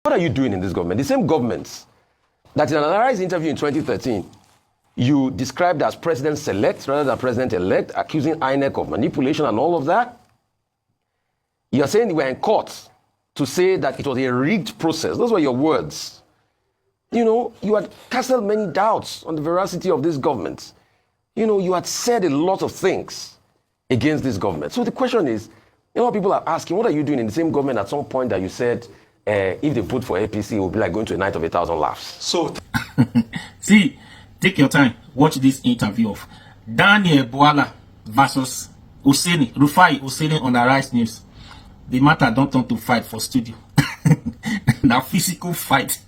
What are you doing in this government? The same government that in an Arise interview in 2013, you described as president-select rather than president-elect, accusing INEC of manipulation and all of that. You're saying you were in court to say that it was a rigged process. Those were your words. You know, you had casted many doubts on the veracity of this government. You know, you had said a lot of things against this government. So the question is, you know, people are asking, what are you doing in the same government at some point that you said, if they vote for APC, it will be like going to a night of 1,000 laughs? So, see, take your time. Watch this interview of Daniel Bwala versus Rufai Oseni on Arise News. The matter don't turn to fight for studio. Now physical fight.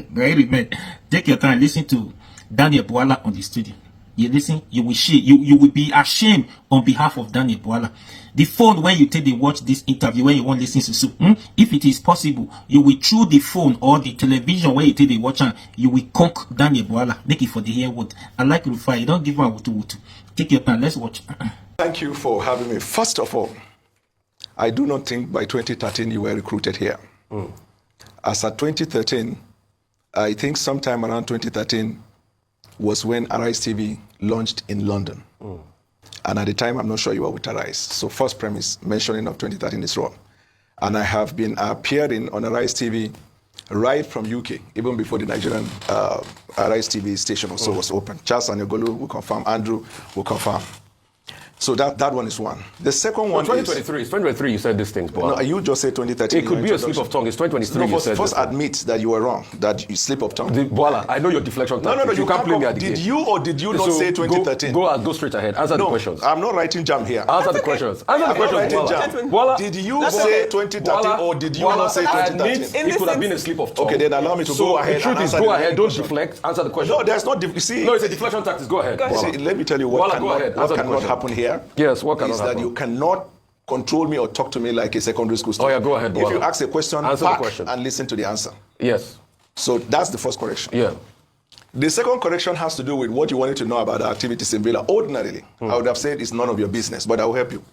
Very man. Take your time. Listen to Daniel Bwala on the studio. You listen, you will shame. You will be ashamed on behalf of Daniel Bwala. The phone, when you take the watch this interview, when you want to listen to soup, if it is possible, you will through the phone or the television where you take the watch and you will conk Daniel Bwala. Make it for the hair word. I like Rufai. You don't give one wutu. Take your time. Let's watch. thank you for having me. First of all, I do not think by 2013 you were recruited here. As at 2013, I think sometime around 2013 was when Arise TV launched in London. And at the time, I'm not sure you were with Arise. So first premise, mentioning of 2013 is wrong. And I have been appearing on Arise TV right from UK, even before the Nigerian Arise TV station also was open. Charles Anyogolu will confirm, Andrew will confirm. So that one is one. The second one 2023. It's 2023 you said these things, but no, you just said 2013. it could be a slip of tongue. It's 2023 No, you said first this. admit that you were wrong, that you slip of tongue. Bola, I know your deflection No, tactics. you can't play me at the Did game. you or did you not So say 2013? Go straight ahead. Answer the No, questions. I'm not writing jam here. Answer the questions. Answer the I'm not questions. writing Bola. jam. Bola, Did you Bola, say 2013 Bola, or did you Bola, not say I 2013? admit it could have been a slip of tongue. Okay, then allow me to So go ahead. the truth and is, answer go the ahead. Don't question. deflect. Answer the question. No, there's not. See, No, it's a deflection tactics. Go ahead. Bola. see, let me tell you what Bola, go ahead. Answer the cannot question. happen here. Yes, what cannot is happen? that you cannot control me or talk to me like a secondary school student. Oh, yeah, go ahead, If Bola. you ask a question, Answer the pack question. and listen to the answer. Yes. So that's the first correction. Yeah. The second correction has to do with what you wanted to know about the activities in Villa. Ordinarily, I would have said it's none of your business, but I will help you.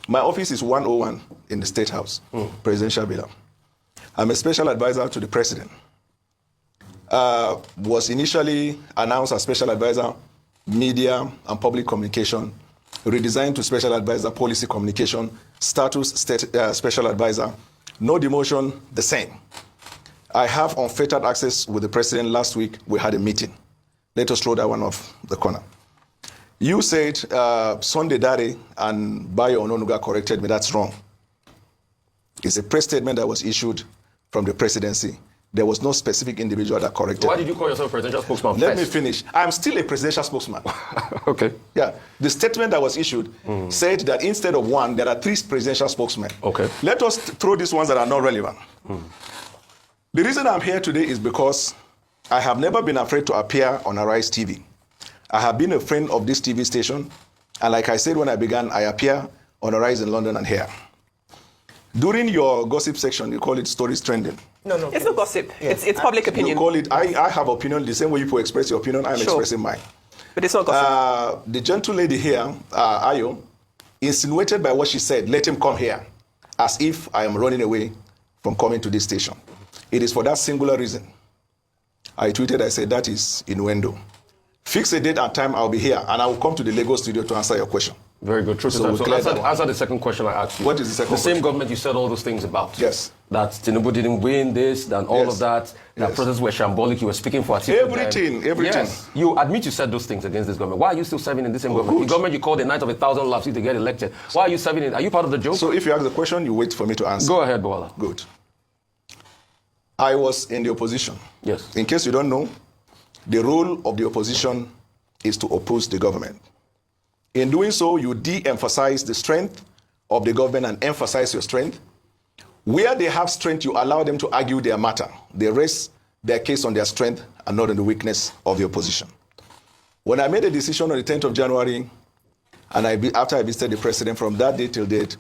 My office is 101 in the State House, Presidential Villa. I'm a special advisor to the president. Was initially announced as special advisor, media and public communication, redesigned to special advisor, policy communication, status special advisor, no demotion, the same. I have unfettered access with the president. Last week, we had a meeting. Let us throw that one off the corner. You said Sunday Dare and Bayo Ononuga corrected me. That's wrong. It's a press statement that was issued from the presidency. There was no specific individual that corrected. Why did you call yourself presidential spokesman Let first? me finish. I'm still a presidential spokesman. Okay. Yeah. The statement that was issued said that instead of one, there are 3 presidential spokesmen. Okay. Let us throw these ones that are not relevant. The reason I'm here today is because I have never been afraid to appear on Arise TV. I have been a friend of this TV station, and like I said when I began, I appear on Arise in London and here. During your gossip section, you call it stories trending. No. It's not gossip. Yeah. It's public opinion. You call it, I have opinion, the same way you express your opinion, I'm expressing mine. But it's not gossip. The gentle lady here, Ayo, insinuated by what she said, let him come here, as if I am running away from coming to this station. It is for that singular reason. I tweeted, I said, that is innuendo. Fix a date and time, I'll be here, and I will come to the Lagos studio to answer your question. Very good. True. So So answer the second question I asked you. What is the second The same question? government you said all those things about. Yes. That Tinubu didn't win this, and all Yes. of that. That Yes. processes were shambolic. You were speaking for Atiku. Everything. Yes. You admit you said those things against this government. Why are you still serving in this same government? good. The government you called a night of 1,000 laughs if they get elected. Why are you serving in? Are you part of the joke? So if you ask the question, you wait for me to answer. Go ahead, Bola. Good. I was in the opposition. Yes. In case you don't know, the role of the opposition is to oppose the government. In doing so, you de-emphasize the strength of the government and emphasize your strength. Where they have strength, you allow them to argue their matter. They rest their case on their strength and not on the weakness of the opposition. When I made a decision on the 10th of January, and after I visited the president, from that day till date,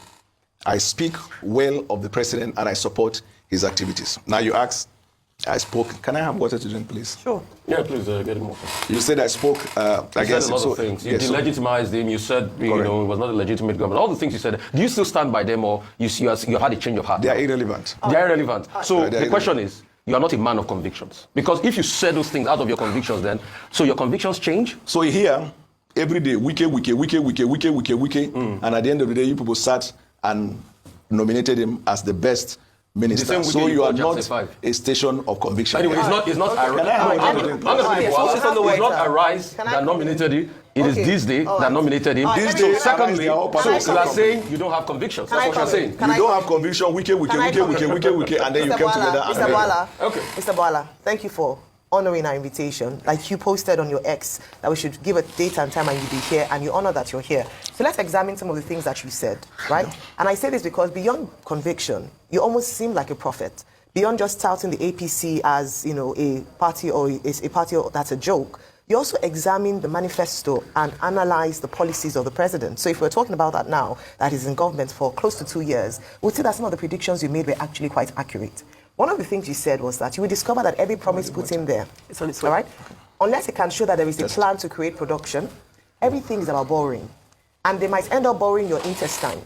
I speak well of the president and I support his activities. Now you ask, I spoke. Can I have water to drink, please? Sure. Yeah, please get him off. You said I spoke You against said a lot him. of things. You yes, delegitimized him. You said it was not a legitimate government. All the things you said. Do you still stand by them, or you had a change of heart? they are irrelevant. They are irrelevant. So They are the question is, you are not a man of convictions. Because if you say those things out of your convictions then, so your convictions change? So here, every day, wike, and at the end of the day, you people sat and nominated him as the best minister. The same So Wike you are got not chapter 5. a station of conviction. Anyway, it's not Can I have honestly, Boala, it's on the way. it's not Arise Can I that come nominated him. It is Okay. this day All that right. nominated him. All right. This Let day, me- Arise, Secondly, they are all part so of you are the saying you don't have convictions. Can That's I what you're come in? saying. Can You I don't come have conviction, wike, and then you Mr. came Boala, together. Mr. and- Boala, Okay. Mr. Boala, thank you for honoring our invitation. Like you posted on your X that we should give a date and time and you'll be here, and you honor that you're here. So let's examine some of the things that you said, right? And I say this because beyond conviction, you almost seem like a prophet. Beyond just touting the APC as, you know, a party or a party that's a joke, you also examine the manifesto and analyze the policies of the president. So if we're talking about that now, that he's in government for close to 2 years, we'll see that some of the predictions you made were actually quite accurate. One of the things you said was that you will discover that every promise put in there, It's on its way. all right, unless it can show that there is a plan to create production, everything is about borrowing. And they might end up borrowing your intestine,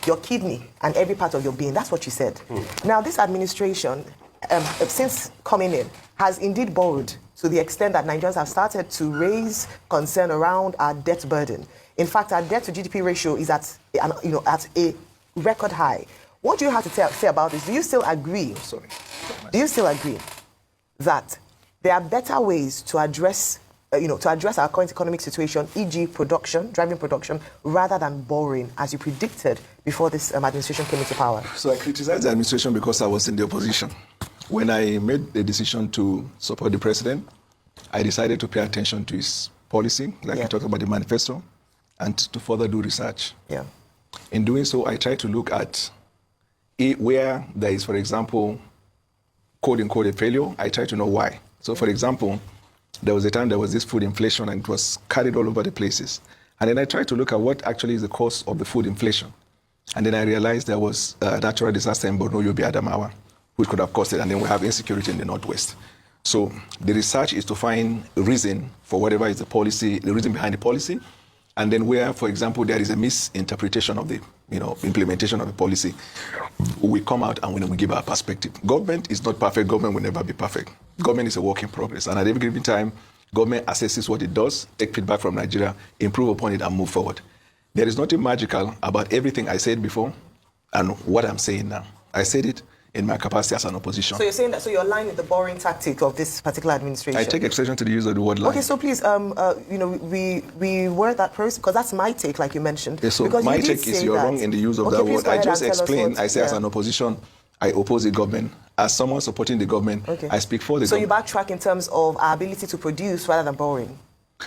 your kidney, and every part of your being. That's what you said. Now, this administration, since coming in, has indeed borrowed to the extent that Nigerians have started to raise concern around our debt burden. In fact, our debt to GDP ratio is at a record high. What do you have to say about this? Do you still agree? Do you still agree that there are better ways to address our current economic situation, e.g. production, driving production, rather than borrowing, as you predicted before this administration came into power? So I criticized the administration because I was in the opposition. When I made the decision to support the president, I decided to pay attention to his policy, like you talked about the manifesto, and to further do research. Yeah. In doing so, I try to look at where there is, for example, quote-unquote a failure. I try to know why. So, for example, there was a time there was this food inflation and it was carried all over the places. And then I tried to look at what actually is the cause of the food inflation. And then I realized there was a natural disaster in Borno, Yobe, Adamawa, which could have caused it. And then we have insecurity in the Northwest. So the research is to find a reason for whatever is the policy, the reason behind the policy. And then where, for example, there is a misinterpretation of the implementation of the policy, we come out and we give our perspective. Government is not perfect. Government will never be perfect. Government is a work in progress. And at every given time, government assesses what it does, take feedback from Nigeria, improve upon it, and move forward. There is nothing magical about everything I said before and what I'm saying now. I said it in my capacity as an opposition. So you're saying that, so you're aligned with the boring tactic of this particular administration? I take exception to the use of the word line. Okay, so please, we word that person, because that's my take, like you mentioned. Yeah, so because my you did take is say you're that. wrong in the use of Okay, that please word. go I ahead just and tell us explained, what- I say as yeah. an opposition, I oppose the government. As someone supporting the government, Okay. I speak for the So you government. backtrack in terms of our ability to produce rather than borrowing?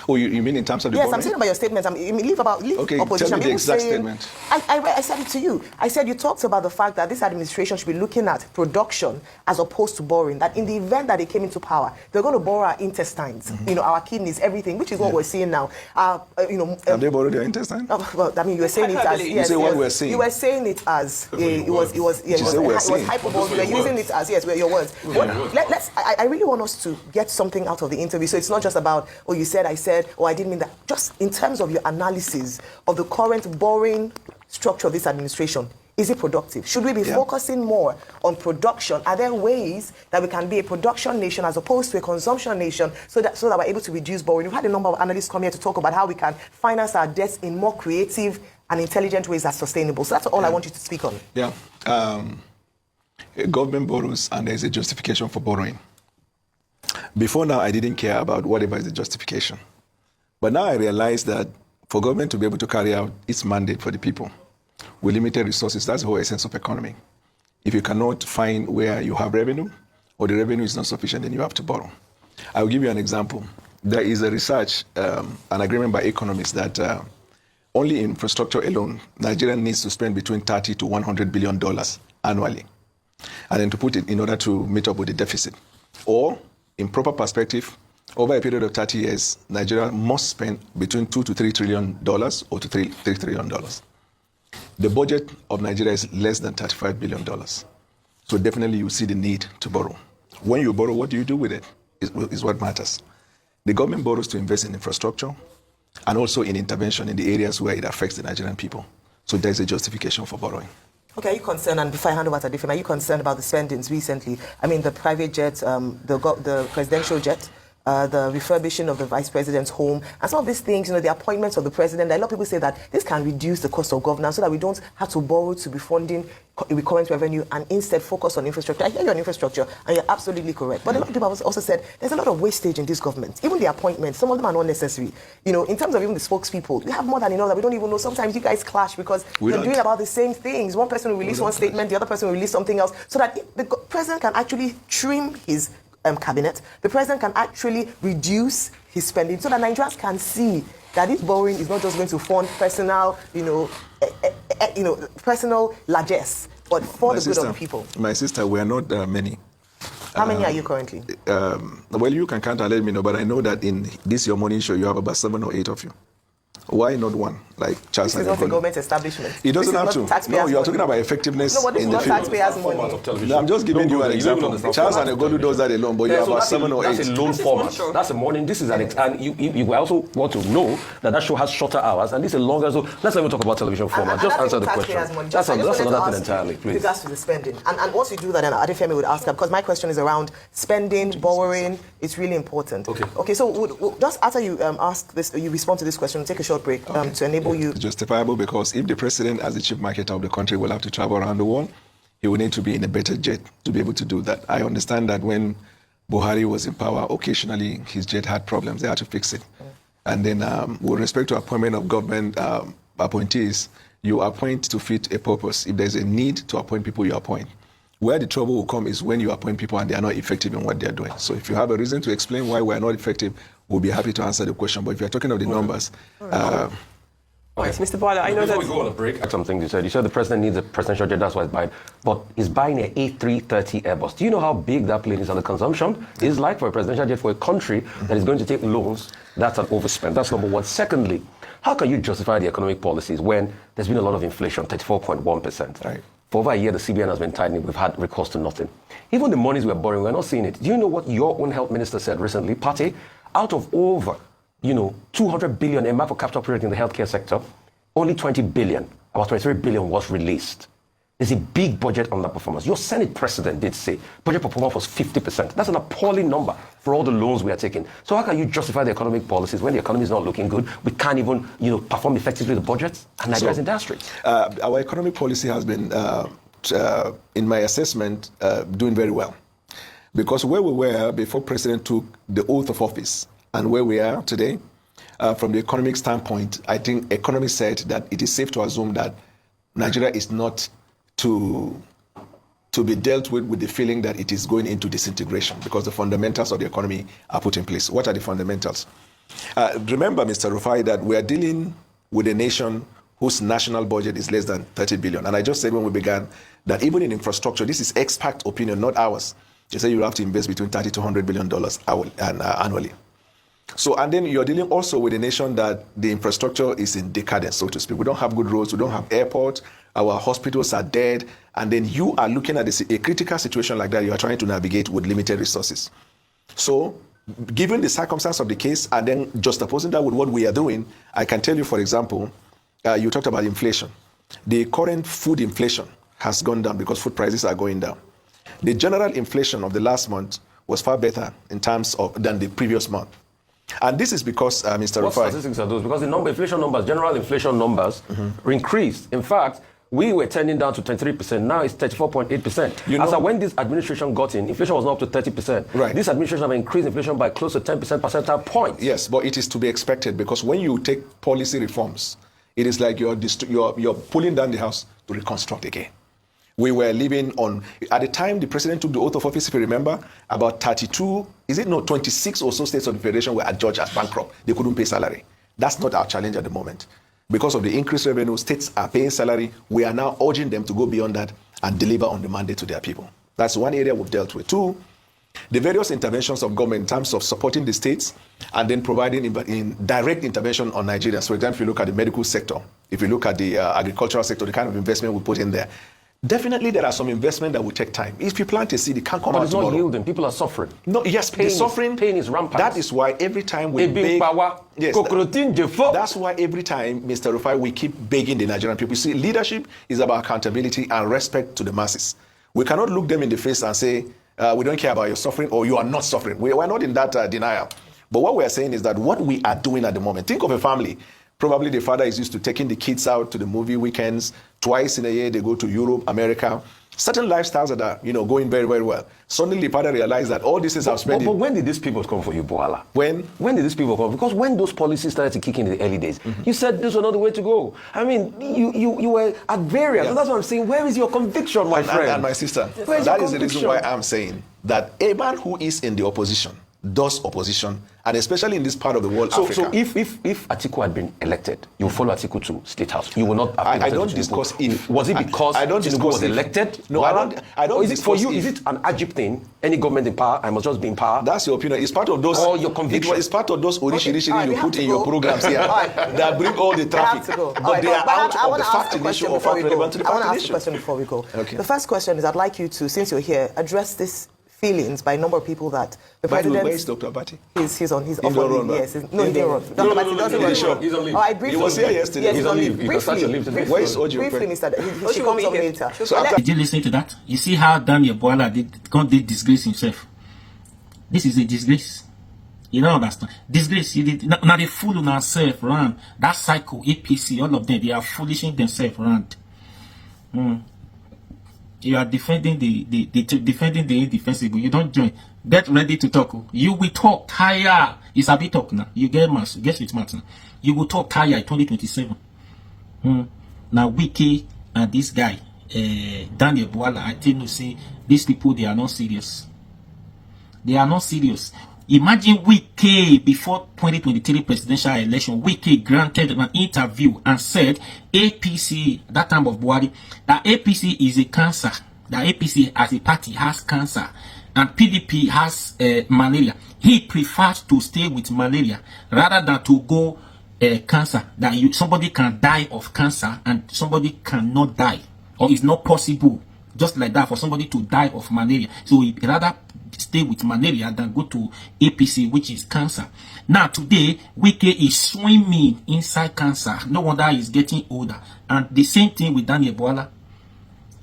Oh, you mean in terms of the Yes, government? I'm saying about your statements. Leave Okay, tell opposition. me the People exact saying- statement. I said it to you. I said you talked about the fact that this administration should be looking at production as opposed to borrowing. That in the event that they came into power, they're going to borrow our intestines, our kidneys, everything, which is what we're seeing now. Have they borrowed their intestine? Well, I mean, you were saying it as Hyperbole. yes, You say what yes. we're saying. You were saying it as it was say we're it was saying. hyperbole. You're using it as yes, your words. I really want us to get something out of the interview. So it's not just about you said, I said, or I didn't mean that. Just in terms of your analysis of the current borrowing structure of this administration, is it productive? Should we be focusing more on production? Are there ways that we can be a production nation as opposed to a consumption nation so that we're able to reduce borrowing? We've had a number of analysts come here to talk about how we can finance our debts in more creative and intelligent ways that's sustainable. So that's all I want you to speak on. Yeah. Government borrows and there's a justification for borrowing. Before now, I didn't care about whatever is the justification. But now I realize that for government to be able to carry out its mandate for the people with limited resources, that's the whole essence of economy. If you cannot find where you have revenue or the revenue is not sufficient, then you have to borrow. I'll give you an example. There is a research, an agreement by economists that only in infrastructure alone, Nigeria needs to spend between $30 to $100 billion annually. And then to put it in order to meet up with the deficit. Or, in proper perspective, over a period of 30 years, Nigeria must spend between $2 to $3 trillion or to $3 trillion. The budget of Nigeria is less than $35 billion. So definitely you see the need to borrow. When you borrow, what do you do with it is what matters. The government borrows to invest in infrastructure and also in intervention in the areas where it affects the Nigerian people. So there's a justification for borrowing. Okay, are you concerned, and before I hand over to Adifem, are you concerned about the spendings recently? I mean, the private jet, the presidential jet, the refurbishing of the vice president's home, and some of these things, the appointments of the president. A lot of people say that this can reduce the cost of governance so that we don't have to borrow to be funding recurrent revenue and instead focus on infrastructure. I hear you on infrastructure, and you're absolutely correct. But a lot of people have also said there's a lot of wastage in this government. Even the appointments, some of them are not necessary. In terms of even the spokespeople, we have more than enough that we don't even know. Sometimes you guys clash because you're doing about the same things. One person will release one statement, the other person will release something else, so that the president can actually trim his cabinet. The president can actually reduce his spending so that Nigerians can see that this borrowing is not just going to fund personal, personal largesse, but for the good of the people. My sister, we are not many. How many are you currently? Well, you can count and let me know, but I know that in this your morning show, you have about 7 or 8 of you. Why not one, like Charles? This is not a government establishment. It doesn't have to. No, you are talking about effectiveness. No, but this is not taxpayers' money. No, I'm just giving you an example. Charles and Egolu does that alone, but you have about 7 or 8. That's a loan format. That's a morning. This is and you also want to know that show has shorter hours, and this is longer. So let's not even talk about television format. Just answer the question. That's another thing entirely, please. With regards to the spending, and once you do that, then Adefemi would ask her, because my question is around spending, borrowing. It's really important. Okay. So we'll, just after you ask this, you respond to this question. We'll take a short break to enable you. It's justifiable because if the president, as the chief marketer of the country, will have to travel around the world, he will need to be in a better jet to be able to do that. I understand that when Buhari was in power, occasionally his jet had problems. They had to fix it. And then with respect to appointment of government appointees, you appoint to fit a purpose. If there's a need to appoint people, you appoint. Where the trouble will come is when you appoint people and they are not effective in what they are doing. So if you have a reason to explain why we are not effective, we'll be happy to answer the question. But if you're talking of the numbers... Right, Mr. Bola, I know that... Before we go on a break, something you said the president needs a presidential jet, that's why he's buying. But he's buying an A330 Airbus. Do you know how big that plane is on the consumption? It's like for a presidential jet for a country that is going to take loans. That's an overspend. That's number one. Secondly, how can you justify the economic policies when there's been a lot of inflation, 34.1%? Right. For over a year, the CBN has been tightening. We've had recourse to nothing. Even the monies we're borrowing, we're not seeing it. Do you know what your own health minister said recently? Pate, out of over 200 billion in for capital project in the healthcare sector, only 20 billion, about 23 billion was released. There's a big budget underperformance. Your Senate president did say budget performance was 50%. That's an appalling number for all the loans we are taking. So how can you justify the economic policies when the economy is not looking good? We can't even, perform effectively the budgets and Nigeria's industry. Our economic policy has been, in my assessment, doing very well. Because where we were before President took the oath of office and where we are today, from the economic standpoint, I think economists said that it is safe to assume that Nigeria is not to be dealt with the feeling that it is going into disintegration because the fundamentals of the economy are put in place. What are the fundamentals? Remember, Mr. Rufai, that we are dealing with a nation whose national budget is less than 30 billion. And I just said when we began that even in infrastructure, this is expert opinion, not ours. They say you have to invest between $30 to $100 billion annually. So, and then you're dealing also with a nation that the infrastructure is in decadence, so to speak. We don't have good roads, we don't have airports, our hospitals are dead, and then you are looking at a critical situation like that, you are trying to navigate with limited resources. So, given the circumstance of the case, and then juxtaposing that with what we are doing, I can tell you, for example, you talked about inflation. The current food inflation has gone down because food prices are going down. The general inflation of the last month was far better in terms of than the previous month. And this is because, Mr. What Rufai... statistics are those? Because the inflation numbers, general inflation numbers, increased. In fact, we were turning down to 23%. Now it's 34.8%. As when this administration got in, inflation was not up to 30%. Right. This administration have increased inflation by close to 10% percentile points. Yes, but it is to be expected because when you take policy reforms, it is like you're pulling down the house to reconstruct again. We were living on, at the time the president took the oath of office, if you remember, about 26 or so states of the federation were adjudged as bankrupt. They couldn't pay salary. That's not our challenge at the moment. Because of the increased revenue, states are paying salary. We are now urging them to go beyond that and deliver on the mandate to their people. That's one area we've dealt with. Two, the various interventions of government in terms of supporting the states and then providing in direct intervention on Nigerians. For example, if you look at the medical sector, if you look at the agricultural sector, the kind of investment we put in there, Definitely, there are some investment that will take time. If you plant a seed, it can't come But out it's tomorrow. not yielding. People are suffering. No, yes, the suffering. Pain is rampant. That is why every time we Ebi beg. Pawa, Yes, Kokorotin Jefo. that's why every time, Mr. Rufai, we keep begging the Nigerian people. See, leadership is about accountability and respect to the masses. We cannot look them in the face and say, we don't care about your suffering or you are not suffering. We are not in that denial. But what we are saying is that what we are doing at the moment, think of a family. Probably the father is used to taking the kids out to the movie weekends. Twice in a year, they go to Europe, America. Certain lifestyles that are, going very, very well. Suddenly, the father realized that all this is I've spent. But when did these people come for you, Boala? When? When did these people come? Because when those policies started to kick in the early days, you said this was not the way to go. I mean, you were at variance. Yeah. So that's what I'm saying. Where is your conviction, my friend? And my sister, Where's that your is the reason conviction? why I'm saying that a man who is in the opposition does opposition, and especially in this part of the world, So Africa. if Atiku had been elected, you will follow Atiku to State House. You will not. Have I been don't elected to discuss Tinubu. if. Was it because I don't Tinubu discuss was if. elected? No, I don't. I don't. Or is it for discuss you? Is if. it an Ajib thing? Any government in power, I must just be in power. That's your opinion. It's part of those. Or your conviction. It's part of those originally Alright, we you have put to in go. your programs here Alright. that bring all the I have traffic. to go. But Alright, they are I out wanna of the ask fact a question issue or before fact we go. relevant to the I want to fact ask a issue. question before we go. Okay. The first question is, I'd like you to, since you're here, address this feelings by a number of people that the By the way, president. where is Dr. Abati? He's on. He's He off don't on run, leave. right? Yes. No, He he didn't don't run. run. Dr. Abati doesn't He's run. on leave. He's on leave. Oh, I briefly. He was here yesterday. Yes, He's he's on on leave. leave. He can start to leave today. Briefly. Where is Ojo? Briefly, Mr. Ojo She will comes be up here. later. So after Did you listen to that? You see how Daniel Boala did disgrace himself. This is a disgrace. You don't understand. Disgrace. You did now they fool on ourselves around. That cycle, APC, all of them, they are foolishing themselves around. You are defending defending the indefensible. You don't join. Get ready to talk. You will talk higher. It's a bit talk now. You get mass. Guess with math now. You will talk higher in 2027. Now Wiki and this guy, Daniel Boala, I tell you, say these people, they are not serious. They are not serious. Imagine Wiki before 2023 presidential election, Wiki granted an interview and said APC, that time of Buhari, that APC is a cancer. That APC as a party has cancer and PDP has malaria. He prefers to stay with malaria rather than to go cancer. That somebody can die of cancer and somebody cannot die, or it's not possible just like that for somebody to die of malaria. So he rather stay with malaria than go to APC, which is cancer. Now today, Wike is swimming inside cancer. No wonder he's getting older. And the same thing with Daniel Boala.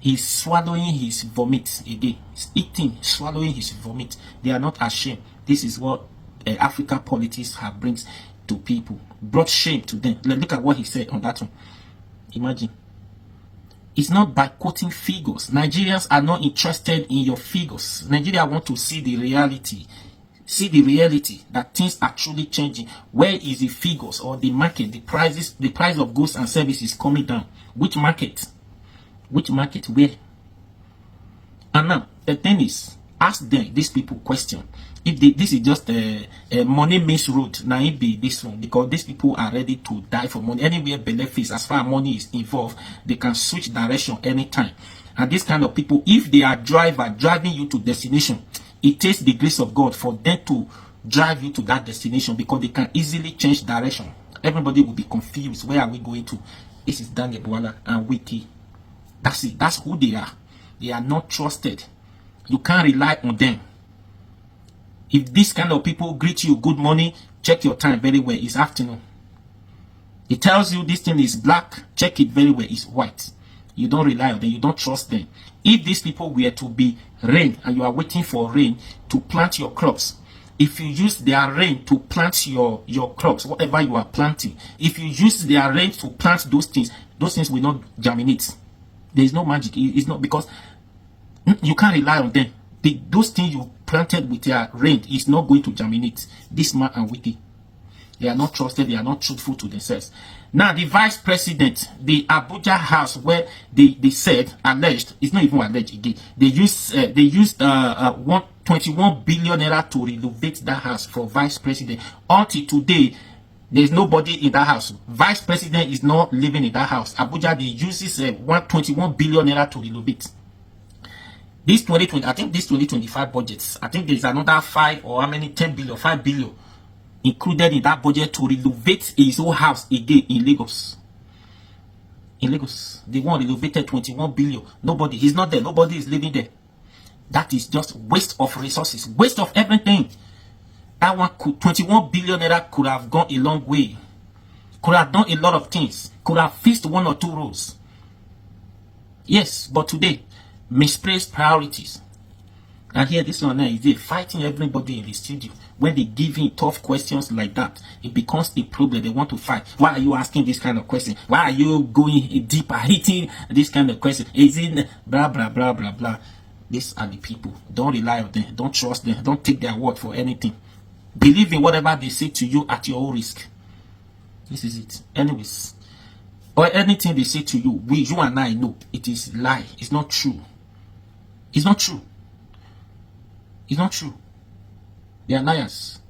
He's swallowing his vomit again. He's eating, swallowing his vomit. They are not ashamed. This is what Africa politics have brings to people. Brought shame to them. Look at what he said on that one. Imagine. It's not by quoting figures. Nigerians are not interested in your figures. Nigeria want to see the reality. See the reality that things are truly changing. Where is the figures or the market? The prices, the price of goods and services coming down. Which market? Which market? Where? And now the thing is, ask them, these people, question. If this is just a money means road, now it be this one, because these people are ready to die for money. Anywhere benefits, as far as money is involved, they can switch direction anytime. And this kind of people, if they are driving you to destination, it takes the grace of God for them to drive you to that destination, because they can easily change direction. Everybody will be confused. Where are we going to? This is Daniel Boala and Wiki. That's it. That's who they are. They are not trusted. You can't rely on them. If this kind of people greet you good morning, check your time very well. It's afternoon. It tells you this thing is black, check it very well. It's white. You don't rely on them. You don't trust them. If these people were to be rain and you are waiting for rain to plant your crops, if you use their rain to plant your crops, whatever you are planting, if you use their rain to plant those things will not germinate. There is no magic. It's not, because you can't rely on them. Those things you planted with their rain is not going to germinate. This man and Wiki, they are not trusted. They are not truthful to themselves. Now the vice president, the Abuja house, where they said, alleged, it's not even alleged again. They used 121 billion naira to renovate that house for vice president. Until today, there's nobody in that house. Vice president is not living in that house. Abuja, they uses 121 billion naira to renovate. This 2020, I think this 2025 budgets, I think there's another 5 or how many 10 billion, 5 billion included in that budget to renovate his whole house again in Lagos. in Lagos. The one renovated 21 billion. Nobody, he's not there. Nobody is living there. That is just waste of resources, waste of everything. That one could, 21 billion naira could have gone a long way. Could have done a lot of things. Could have fixed 1 or 2 roads. Yes, but today, misplaced priorities. And here this one now is there fighting everybody in the studio. When they give him tough questions like that, it becomes a problem. They want to fight. Why are you asking this kind of question? Why are you going deeper, hitting this kind of question? Is it blah, blah, blah, blah, blah? These are the people. Don't rely on them. Don't trust them. Don't take their word for anything. Believe in whatever they say to you at your own risk. This is it. Anyways. Or anything they say to you, you and I know it is lie. It's not true. It's not true. It's not true. They are liars.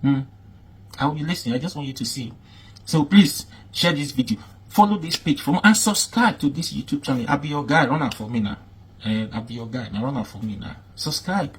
I will be listening. I just want you to see. So please share this video. Follow this page for more and subscribe to this YouTube channel. I'll be your guy. Run out for me now. I'll be your guy. Now run out for me now. Subscribe.